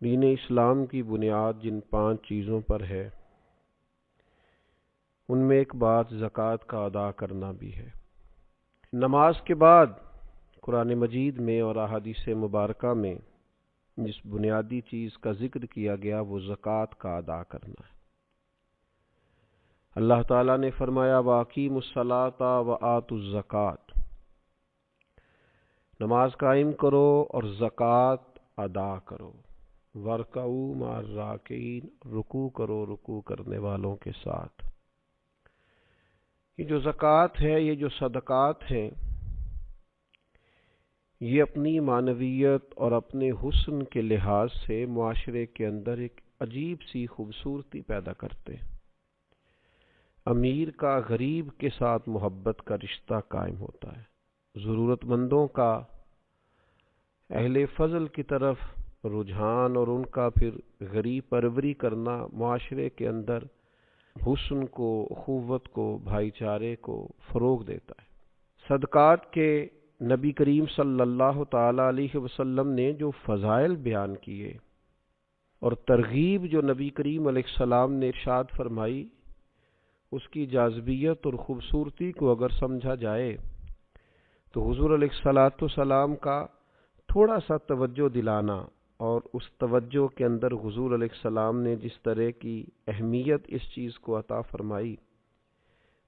دین اسلام کی بنیاد جن 5 چیزوں پر ہے ان میں ایک بات زکوٰۃ کا ادا کرنا بھی ہے۔ نماز کے بعد قرآن مجید میں اور احادیث مبارکہ میں جس بنیادی چیز کا ذکر کیا گیا وہ زکوٰۃ کا ادا کرنا ہے۔ اللہ تعالیٰ نے فرمایا وَأَقِیمُوا الصَّلَاةَ وَآتُوا الزَّکَاۃَ، نماز قائم کرو اور زکوٰۃ ادا کرو۔ وَارْكَعُوا مَعَ الرَّاكِعِينَ، رکوع کرو رکوع کرنے والوں کے ساتھ۔ یہ جو زکوٰۃ ہے، یہ جو صدقات ہیں، یہ اپنی معنویت اور اپنے حسن کے لحاظ سے معاشرے کے اندر ایک عجیب سی خوبصورتی پیدا کرتے ہیں۔ امیر کا غریب کے ساتھ محبت کا رشتہ قائم ہوتا ہے، ضرورت مندوں کا اہل فضل کی طرف رجحان اور ان کا پھر غریب پروری کرنا معاشرے کے اندر حسن کو، اخوت کو، بھائی چارے کو فروغ دیتا ہے۔ صدقات کے نبی کریم صلی اللہ تعالی علیہ وسلم نے جو فضائل بیان کیے اور ترغیب جو نبی کریم علیہ السلام نے ارشاد فرمائی، اس کی جاذبیت اور خوبصورتی کو اگر سمجھا جائے تو حضور علیہ السلام کا تھوڑا سا توجہ دلانا اور اس توجہ کے اندر حضور علیہ السلام نے جس طرح کی اہمیت اس چیز کو عطا فرمائی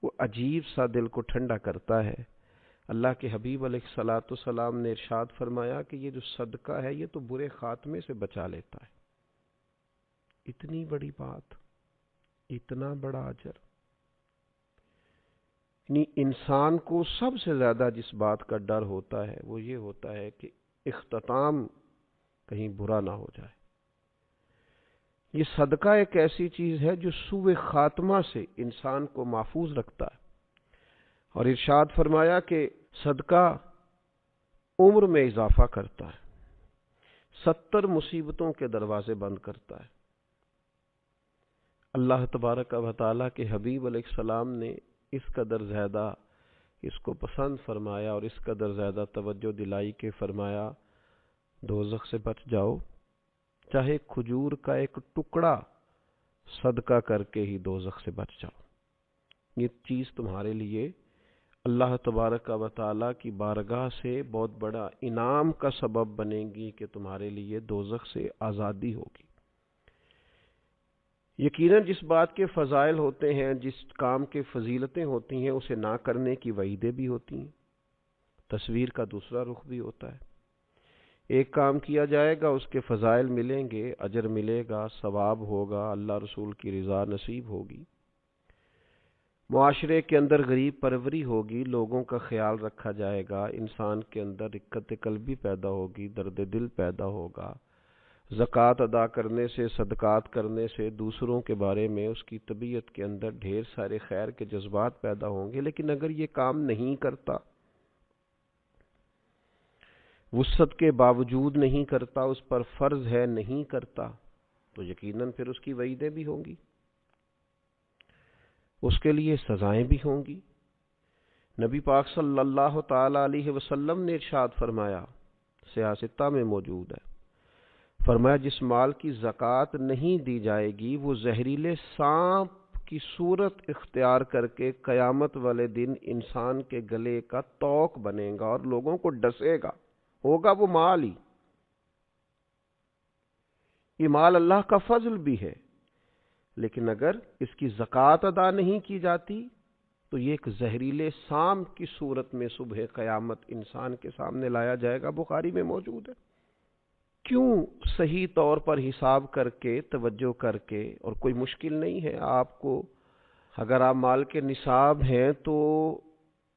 وہ عجیب سا دل کو ٹھنڈا کرتا ہے۔ اللہ کے حبیب علیہ السلام نے ارشاد فرمایا کہ یہ جو صدقہ ہے یہ تو برے خاتمے سے بچا لیتا ہے۔ اتنی بڑی بات، اتنا بڑا اجر، یعنی انسان کو سب سے زیادہ جس بات کا ڈر ہوتا ہے وہ یہ ہوتا ہے کہ اختتام کہیں برا نہ ہو جائے۔ یہ صدقہ ایک ایسی چیز ہے جو سوء خاتمہ سے انسان کو محفوظ رکھتا ہے، اور ارشاد فرمایا کہ صدقہ عمر میں اضافہ کرتا ہے، 70 مصیبتوں کے دروازے بند کرتا ہے۔ اللہ تبارک و تعالیٰ کے حبیب علیہ السلام نے اس قدر زیادہ اس کو پسند فرمایا اور اس قدر زیادہ توجہ دلائی کہ فرمایا دوزخ سے بچ جاؤ، چاہے کھجور کا ایک ٹکڑا صدقہ کر کے ہی دوزخ سے بچ جاؤ۔ یہ چیز تمہارے لیے اللہ تبارک و تعالیٰ کی بارگاہ سے بہت بڑا انعام کا سبب بنے گی کہ تمہارے لیے دوزخ سے آزادی ہوگی۔ یقیناً جس بات کے فضائل ہوتے ہیں، جس کام کے فضیلتیں ہوتی ہیں، اسے نہ کرنے کی وعیدیں بھی ہوتی ہیں۔ تصویر کا دوسرا رخ بھی ہوتا ہے، ایک کام کیا جائے گا، اس کے فضائل ملیں گے، اجر ملے گا، ثواب ہوگا، اللہ رسول کی رضا نصیب ہوگی، معاشرے کے اندر غریب پروری ہوگی، لوگوں کا خیال رکھا جائے گا، انسان کے اندر رقت قلبی پیدا ہوگی، درد دل پیدا ہوگا۔ زکوٰۃ ادا کرنے سے، صدقات کرنے سے دوسروں کے بارے میں اس کی طبیعت کے اندر ڈھیر سارے خیر کے جذبات پیدا ہوں گے۔ لیکن اگر یہ کام نہیں کرتا، وسعت کے باوجود نہیں کرتا، اس پر فرض ہے نہیں کرتا، تو یقیناً پھر اس کی وعیدیں بھی ہوں گی، اس کے لیے سزائیں بھی ہوں گی۔ نبی پاک صلی اللہ تعالی علیہ وسلم نے ارشاد فرمایا، سیاستہ میں موجود ہے، فرمایا جس مال کی زکوٰۃ نہیں دی جائے گی وہ زہریلے سانپ کی صورت اختیار کر کے قیامت والے دن انسان کے گلے کا توق بنے گا اور لوگوں کو ڈسے گا، ہوگا وہ مال ہی۔ یہ مال اللہ کا فضل بھی ہے، لیکن اگر اس کی زکوٰۃ ادا نہیں کی جاتی تو یہ ایک زہریلے سانپ کی صورت میں صبح قیامت انسان کے سامنے لایا جائے گا، بخاری میں موجود ہے۔ کیوں صحیح طور پر حساب کر کے، توجہ کر کے، اور کوئی مشکل نہیں ہے آپ کو، اگر آپ مال کے نصاب ہیں تو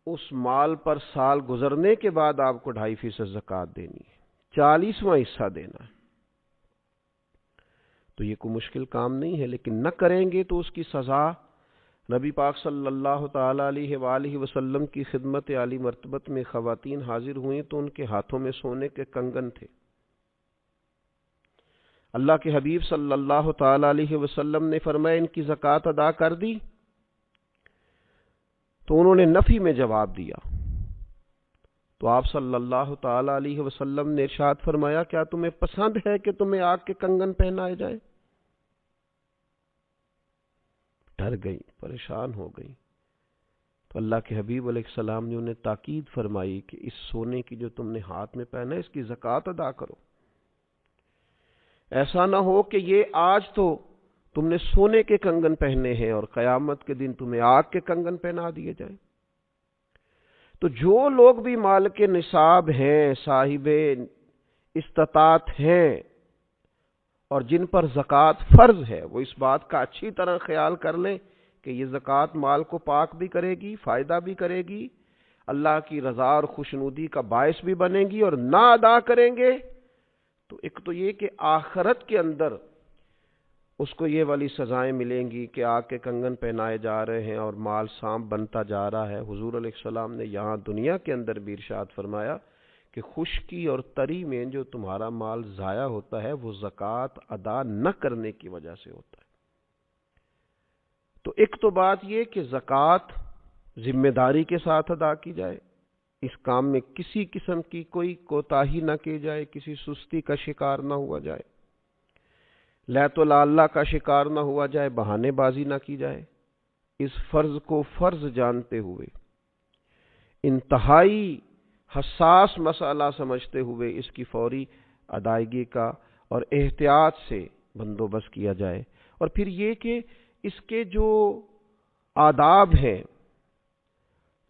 اس مال پر سال گزرنے کے بعد آپ کو 2.5% زکوٰۃ دینی ہے، 40واں حصہ دینا ہے، تو یہ کوئی مشکل کام نہیں ہے۔ لیکن نہ کریں گے تو اس کی سزا، نبی پاک صلی اللہ تعالی علیہ وآلہ وسلم کی خدمت عالی مرتبت میں خواتین حاضر ہوئیں تو ان کے ہاتھوں میں سونے کے کنگن تھے۔ اللہ کے حبیب صلی اللہ تعالی علیہ وسلم نے فرمایا ان کی زکوٰۃ ادا کر دی، تو انہوں نے نفی میں جواب دیا، تو آپ صلی اللہ تعالی علیہ وسلم نے ارشاد فرمایا کیا تمہیں پسند ہے کہ تمہیں آگ کے کنگن پہنائے جائیں؟ ڈر گئی، پریشان ہو گئی. تو اللہ کے حبیب علیہ السلام نے انہیں تاکید فرمائی کہ اس سونے کی جو تم نے ہاتھ میں پہنا ہے اس کی زکوٰۃ ادا کرو. ایسا نہ ہو کہ یہ آج تو تم نے سونے کے کنگن پہنے ہیں اور قیامت کے دن تمہیں آگ کے کنگن پہنا دیے جائیں. تو جو لوگ بھی مال کے نصاب ہیں، صاحب استطاعت ہیں اور جن پر زکوٰۃ فرض ہے، وہ اس بات کا اچھی طرح خیال کر لیں کہ یہ زکوٰۃ مال کو پاک بھی کرے گی، فائدہ بھی کرے گی، اللہ کی رضا اور خوشنودی کا باعث بھی بنے گی. اور نہ ادا کریں گے تو ایک تو یہ کہ آخرت کے اندر اس کو یہ والی سزائیں ملیں گی کہ آگ کے کنگن پہنائے جا رہے ہیں اور مال سانپ بنتا جا رہا ہے. حضور علیہ السلام نے یہاں دنیا کے اندر بھی ارشاد فرمایا کہ خشکی اور تری میں جو تمہارا مال ضائع ہوتا ہے وہ زکوٰۃ ادا نہ کرنے کی وجہ سے ہوتا ہے. تو ایک تو بات یہ کہ زکوٰۃ ذمہ داری کے ساتھ ادا کی جائے، اس کام میں کسی قسم کی کوئی کوتاہی نہ کی جائے، کسی سستی کا شکار نہ ہوا جائے، لیت و لالا کا شکار نہ ہوا جائے، بہانے بازی نہ کی جائے. اس فرض کو فرض جانتے ہوئے، انتہائی حساس مسئلہ سمجھتے ہوئے اس کی فوری ادائیگی کا اور احتیاط سے بندوبست کیا جائے. اور پھر یہ کہ اس کے جو آداب ہیں،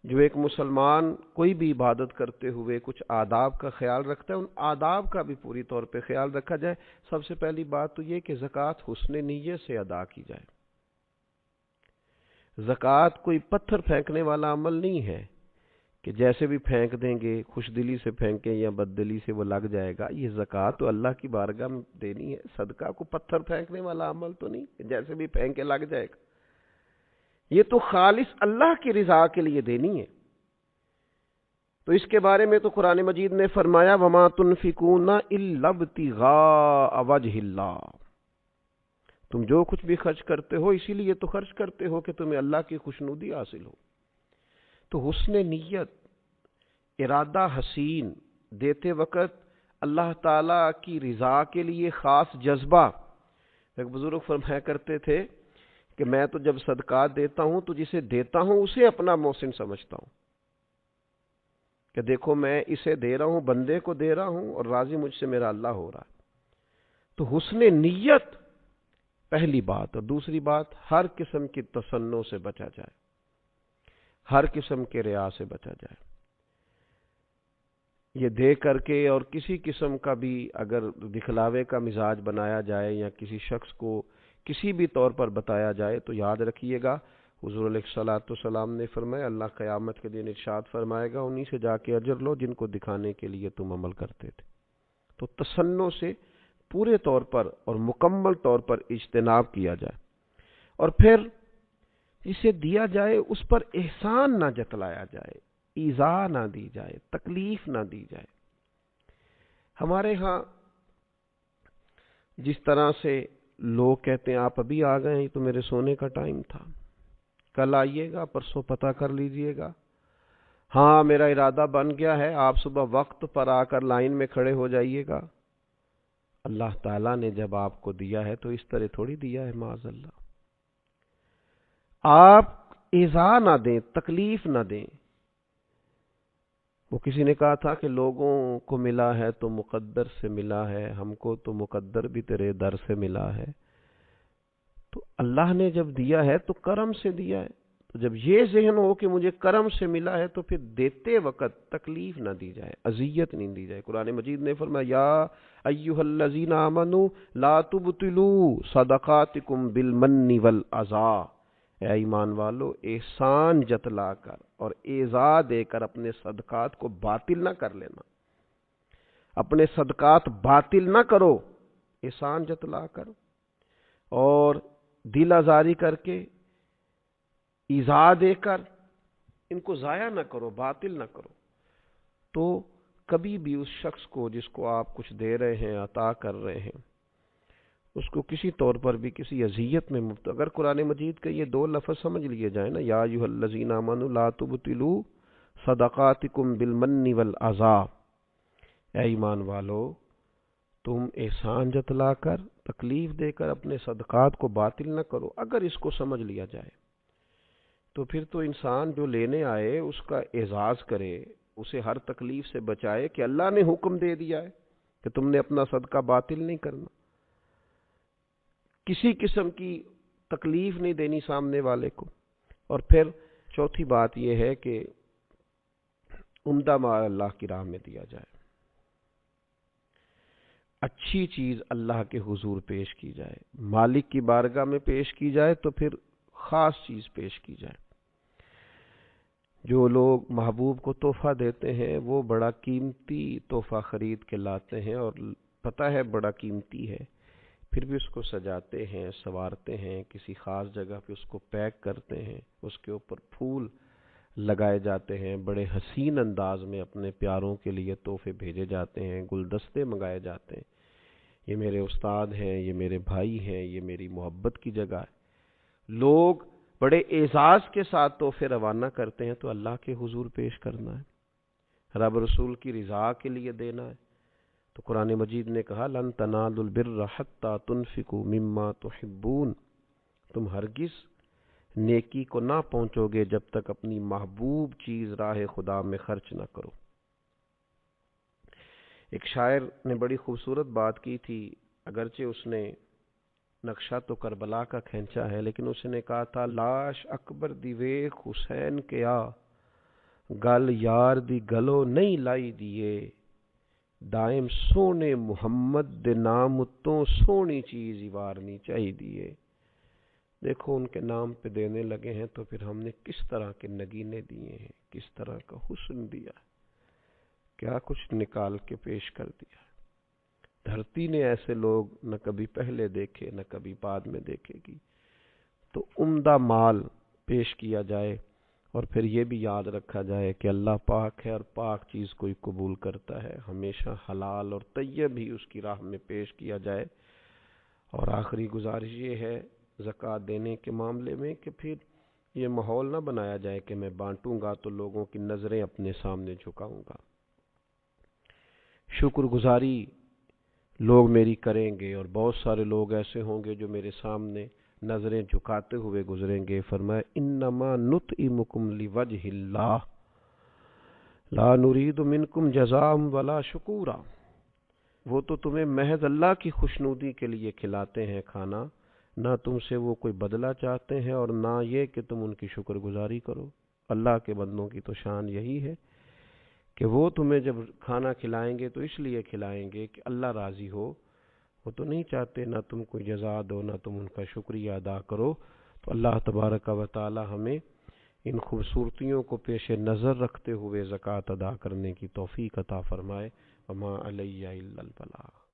جو ایک مسلمان کوئی بھی عبادت کرتے ہوئے کچھ آداب کا خیال رکھتا ہے، ان آداب کا بھی پوری طور پہ خیال رکھا جائے. سب سے پہلی بات تو یہ کہ زکوٰۃ حسن نیت سے ادا کی جائے. زکوٰۃ کوئی پتھر پھینکنے والا عمل نہیں ہے کہ جیسے بھی پھینک دیں گے، خوش دلی سے پھینکیں یا بد دلی سے وہ لگ جائے گا. یہ زکوٰۃ تو اللہ کی بارگاہ میں دینی ہے. صدقہ کو پتھر پھینکنے والا عمل تو نہیں کہ جیسے بھی پھینک کے لگ جائے گا. یہ تو خالص اللہ کی رضا کے لیے دینی ہے. تو اس کے بارے میں تو قرآن مجید نے فرمایا وَمَا تُنْفِقُونَ إِلَّا ابْتِغَاءَ وَجْهِ اللَّهِ، تم جو کچھ بھی خرچ کرتے ہو اسی لیے تو خرچ کرتے ہو کہ تمہیں اللہ کی خوشنودی حاصل ہو. تو حسن نیت، ارادہ حسین، دیتے وقت اللہ تعالی کی رضا کے لیے خاص جذبہ. ایک بزرگ فرمایا کرتے تھے کہ میں تو جب صدقات دیتا ہوں تو جسے دیتا ہوں اسے اپنا محسن سمجھتا ہوں کہ دیکھو میں اسے دے رہا ہوں، بندے کو دے رہا ہوں اور راضی مجھ سے میرا اللہ ہو رہا ہے. تو حسن نیت پہلی بات. اور دوسری بات، ہر قسم کی تصنع سے بچا جائے، ہر قسم کے ریا سے بچا جائے. یہ دے کر کے اور کسی قسم کا بھی اگر دکھلاوے کا مزاج بنایا جائے یا کسی شخص کو کسی بھی طور پر بتایا جائے تو یاد رکھیے گا حضور علیہ الصلوۃ والسلام نے فرمایا اللہ قیامت کے دن ارشاد فرمائے گا انہی سے جا کے اجر لو جن کو دکھانے کے لیے تم عمل کرتے تھے. تو تصنع سے پورے طور پر اور مکمل طور پر اجتناب کیا جائے. اور پھر اسے دیا جائے اس پر احسان نہ جتلایا جائے، ایذا نہ دی جائے، تکلیف نہ دی جائے. ہمارے ہاں جس طرح سے لوگ کہتے ہیں آپ ابھی آ گئے، تو میرے سونے کا ٹائم تھا، کل آئیے گا، پرسوں پتہ کر لیجئے گا. ہاں میرا ارادہ بن گیا ہے، آپ صبح وقت پر آ کر لائن میں کھڑے ہو جائیے گا. اللہ تعالیٰ نے جب آپ کو دیا ہے تو اس طرح تھوڑی دیا ہے. معاذ اللہ، آپ ایذا نہ دیں، تکلیف نہ دیں. وہ کسی نے کہا تھا کہ لوگوں کو ملا ہے تو مقدر سے ملا ہے، ہم کو تو مقدر بھی تیرے در سے ملا ہے. تو اللہ نے جب دیا ہے تو کرم سے دیا ہے. تو جب یہ ذہن ہو کہ مجھے کرم سے ملا ہے تو پھر دیتے وقت تکلیف نہ دی جائے، اذیت نہیں دی جائے. قرآن مجید نے فرمایا یا ایھا الذین آمنوا لا تبطلوا صدقاتکم بالمن والعطا، اے ایمان والو احسان جتلا کر اور ایذا دے کر اپنے صدقات کو باطل نہ کر لینا. اپنے صدقات باطل نہ کرو، احسان جتلا کر اور دل آزاری کر کے ایذا دے کر ان کو ضائع نہ کرو، باطل نہ کرو. تو کبھی بھی اس شخص کو جس کو آپ کچھ دے رہے ہیں، عطا کر رہے ہیں، اس کو کسی طور پر بھی کسی اذیت میں مبتلا. اگر قرآن مجید کے یہ دو لفظ سمجھ لیے جائیں نا، یا ایھا الذین آمنوا لا تبطلوا صدقاتکم بالمن والعزا، اے ایمان والو تم احسان جتلا کر، تکلیف دے کر اپنے صدقات کو باطل نہ کرو۔ اگر اس کو سمجھ لیا جائے تو پھر تو انسان جو لینے آئے اس کا اعزاز کرے، اسے ہر تکلیف سے بچائے کہ اللہ نے حکم دے دیا ہے کہ تم نے اپنا صدقہ باطل نہیں کرنا، کسی قسم کی تکلیف نہیں دینی سامنے والے کو۔ اور پھر چوتھی بات یہ ہے کہ عمدہ مال اللہ کی راہ میں دیا جائے، اچھی چیز اللہ کے حضور پیش کی جائے، مالک کی بارگاہ میں پیش کی جائے تو پھر خاص چیز پیش کی جائے۔ جو لوگ محبوب کو تحفہ دیتے ہیں وہ بڑا قیمتی تحفہ خرید کے لاتے ہیں اور پتہ ہے بڑا قیمتی ہے، پھر بھی اس کو سجاتے ہیں، سنوارتے ہیں، کسی خاص جگہ پہ اس کو پیک کرتے ہیں، اس کے اوپر پھول لگائے جاتے ہیں، بڑے حسین انداز میں اپنے پیاروں کے لیے تحفے بھیجے جاتے ہیں، گلدستے منگائے جاتے ہیں، یہ میرے استاد ہیں، یہ میرے بھائی ہیں، یہ میری محبت کی جگہ ہے۔ لوگ بڑے اعزاز کے ساتھ تحفے روانہ کرتے ہیں تو اللہ کے حضور پیش کرنا ہے، رب رسول کی رضا کے لیے دینا ہے۔ تو قرآن مجید نے کہا لن تنالوا البر حتی تنفقوا مما تحبون، تم ہرگز نیکی کو نہ پہنچو گے جب تک اپنی محبوب چیز راہ خدا میں خرچ نہ کرو۔ ایک شاعر نے بڑی خوبصورت بات کی تھی، اگرچہ اس نے نقشہ تو کربلا کا کھینچا ہے، لیکن اس نے کہا تھا لاش اکبر دی ویخ حسین کیا، گل یار دی گلو نہیں لائی دیے، دائم سونے محمد دے نام تو سونی چیز ہی وارنی چاہی دیے۔ دیکھو ان کے نام پہ دینے لگے ہیں تو پھر ہم نے کس طرح کے نگینے دیے ہیں، کس طرح کا حسن دیا، کیا کچھ نکال کے پیش کر دیا۔ دھرتی نے ایسے لوگ نہ کبھی پہلے دیکھے نہ کبھی بعد میں دیکھے گی۔ تو عمدہ مال پیش کیا جائے اور پھر یہ بھی یاد رکھا جائے کہ اللہ پاک ہے اور پاک چیز کوئی قبول کرتا ہے، ہمیشہ حلال اور طیب ہی اس کی راہ میں پیش کیا جائے۔ اور آخری گزارش یہ ہے زکوٰۃ دینے کے معاملے میں کہ پھر یہ ماحول نہ بنایا جائے کہ میں بانٹوں گا تو لوگوں کی نظریں اپنے سامنے جھکاؤں گا۔ شکر گزاری لوگ میری کریں گے اور بہت سارے لوگ ایسے ہوں گے جو میرے سامنے نظریں جھکاتے ہوئے گزریں گے۔ فرمایا انما نطعمکم لوجہ اللہ لا نرید منکم جزاء ولا شکورا، وہ تو تمہیں محض اللہ کی خوشنودی کے لیے کھلاتے ہیں کھانا، نہ تم سے وہ کوئی بدلہ چاہتے ہیں اور نہ یہ کہ تم ان کی شکر گزاری کرو۔ اللہ کے بندوں کی تو شان یہی ہے کہ وہ تمہیں جب کھانا کھلائیں گے تو اس لیے کھلائیں گے کہ اللہ راضی ہو، وہ تو نہیں چاہتے نہ تم کوئی جزا دو نہ تم ان کا شکریہ ادا کرو۔ تو اللہ تبارک و تعالی ہمیں ان خوبصورتیوں کو پیش نظر رکھتے ہوئے زکوٰۃ ادا کرنے کی توفیق عطا فرمائے۔ وما علیہ الا البلاغ۔